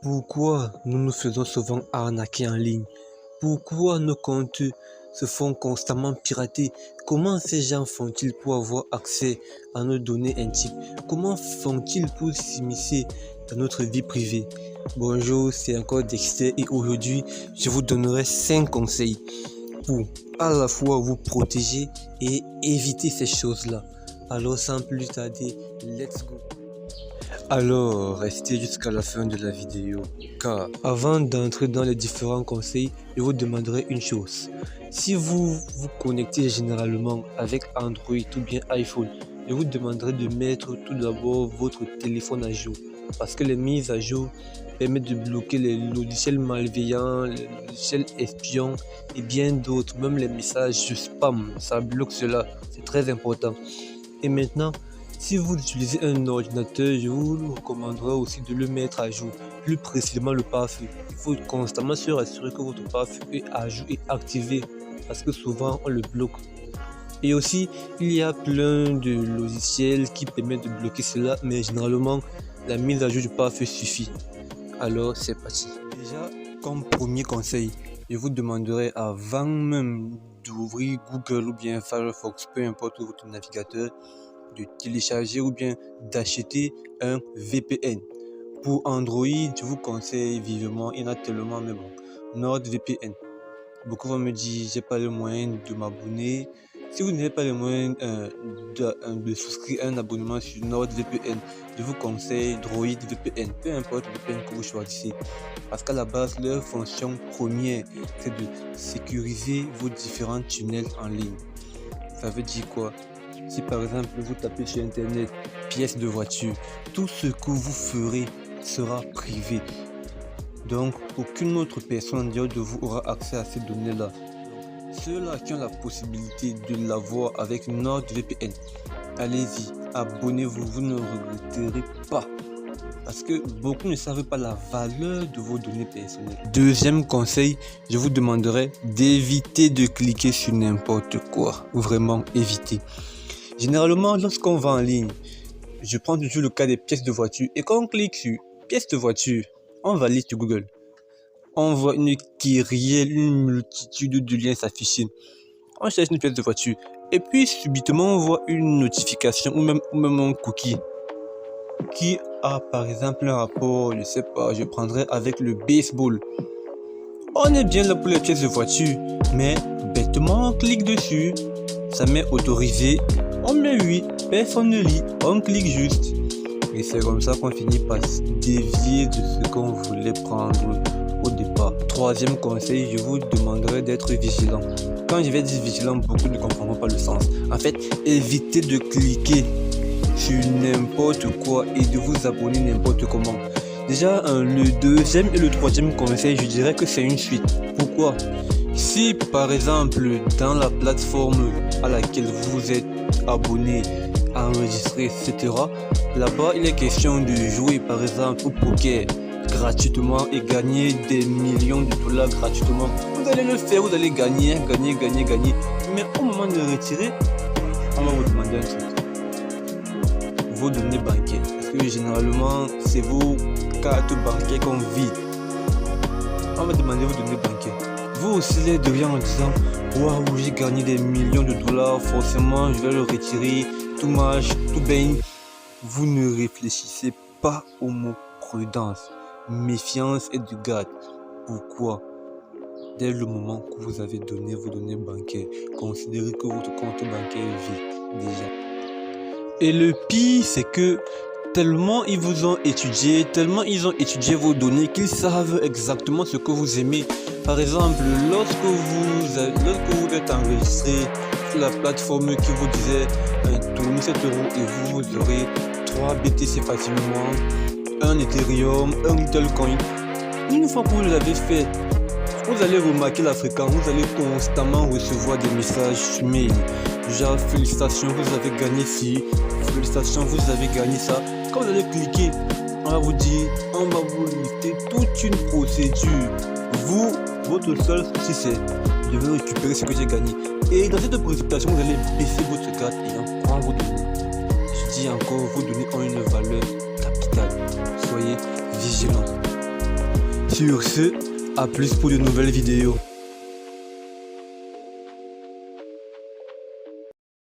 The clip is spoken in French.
Pourquoi nous nous faisons souvent arnaquer en ligne? Pourquoi nos comptes se font constamment pirater? Comment ces gens font-ils pour avoir accès à nos données intimes? Comment font-ils pour s'immiscer dans notre vie privée? Bonjour, c'est encore Dexter et aujourd'hui, je vous donnerai 5 conseils pour à la fois vous protéger et éviter ces choses-là. Alors sans plus tarder, let's go! Alors, restez jusqu'à la fin de la vidéo, car avant d'entrer dans les différents conseils, je vous demanderai une chose. Si vous vous connectez généralement avec Android ou bien iPhone, je vous demanderai de mettre tout d'abord votre téléphone à jour, parce que les mises à jour permettent de bloquer les logiciels malveillants, les logiciels espions et bien d'autres, même les messages de spam, ça bloque cela, c'est très important. Et maintenant, si vous utilisez un ordinateur, je vous recommanderais aussi de le mettre à jour, plus précisément le pare-feu. Il faut constamment se rassurer que votre pare-feu est à jour et activé, parce que souvent on le bloque. Et aussi, il y a plein de logiciels qui permettent de bloquer cela, mais généralement, la mise à jour du pare-feu suffit. Alors, c'est parti. Déjà, comme premier conseil, je vous demanderai avant même d'ouvrir Google ou bien Firefox, peu importe votre navigateur, de télécharger ou bien d'acheter un VPN. Pour Android, je vous conseille vivement, il y en a tellement, mais bon, NordVPN. Beaucoup vont me dire, j'ai pas le moyen de m'abonner. Si vous n'avez pas le moyen de souscrire un abonnement sur NordVPN, je vous conseille Droid VPN, peu importe le VPN que vous choisissez. Parce qu'à la base, leur fonction première, c'est de sécuriser vos différents tunnels en ligne. Ça veut dire quoi? Si par exemple vous tapez sur internet pièces de voiture, tout ce que vous ferez sera privé. Donc aucune autre personne en dehors de vous aura accès à ces données-là. Ceux-là qui ont la possibilité de l'avoir avec NordVPN, allez-y, abonnez-vous, vous ne regretterez pas. Parce que beaucoup ne savent pas la valeur de vos données personnelles. Deuxième conseil, je vous demanderai d'éviter de cliquer sur n'importe quoi. Vraiment éviter. Généralement, lorsqu'on va en ligne, je prends toujours le cas des pièces de voiture. Et quand on clique sur pièces de voiture, on va aller sur Google. On voit une kyrielle, une multitude de liens s'afficher. On cherche une pièce de voiture. Et puis subitement, on voit une notification ou même un cookie qui a par exemple un rapport, je sais pas, je prendrais avec le baseball. On est bien là pour les pièces de voiture, mais bêtement on clique dessus, ça met autorisé, on met oui, personne ne lit, on clique juste. Et c'est comme ça qu'on finit par se dévier de ce qu'on voulait prendre au départ. Troisième conseil, je vous demanderai d'être vigilant. Quand je vais dire vigilant, beaucoup ne comprendront pas le sens. En fait, évitez de cliquer sur n'importe quoi et de vous abonner n'importe comment. Déjà, le deuxième et le troisième conseil, je dirais que c'est une suite. Pourquoi? Si par exemple, dans la plateforme à laquelle vous êtes abonné, enregistré, etc., là-bas, il est question de jouer par exemple au poker gratuitement et gagner des millions de dollars gratuitement. Vous allez le faire, vous allez gagner. Mais au moment de retirer, on va vous demander un truc. Vos données bancaires, parce que généralement c'est vos cartes bancaires qu'on vide. On va demander vos données bancaires. Vous aussi les devriez en disant waouh, j'ai gagné des millions de dollars, forcément je vais le retirer, tout marche, tout baigne. Vous ne réfléchissez pas au mot prudence, méfiance et de garde. Pourquoi? Dès le moment que vous avez donné vos données bancaires, considérez que votre compte bancaire est vide déjà. Et le pire, c'est que tellement ils vous ont étudié, tellement ils ont étudié vos données qu'ils savent exactement ce que vous aimez. Par exemple, lorsque vous êtes enregistré sur la plateforme qui vous disait tournez 7 € et vous aurez 3 BTC facilement, 1 Ethereum, 1 Litecoin. Une fois que vous l'avez fait, vous allez remarquer la fréquence, vous allez constamment recevoir des messages mail. Genre félicitations, vous avez gagné ci, félicitations, vous avez gagné ça. Quand vous allez cliquer, on va vous dire, on va vous lister toute une procédure. Vous, votre seul souci c'est, je vais récupérer ce que j'ai gagné. Et dans cette présentation, vous allez baisser votre garde et en prendre vos données. Je dis encore, vos données ont une valeur capitale. Soyez vigilants. Sur ce, à plus pour de nouvelles vidéos.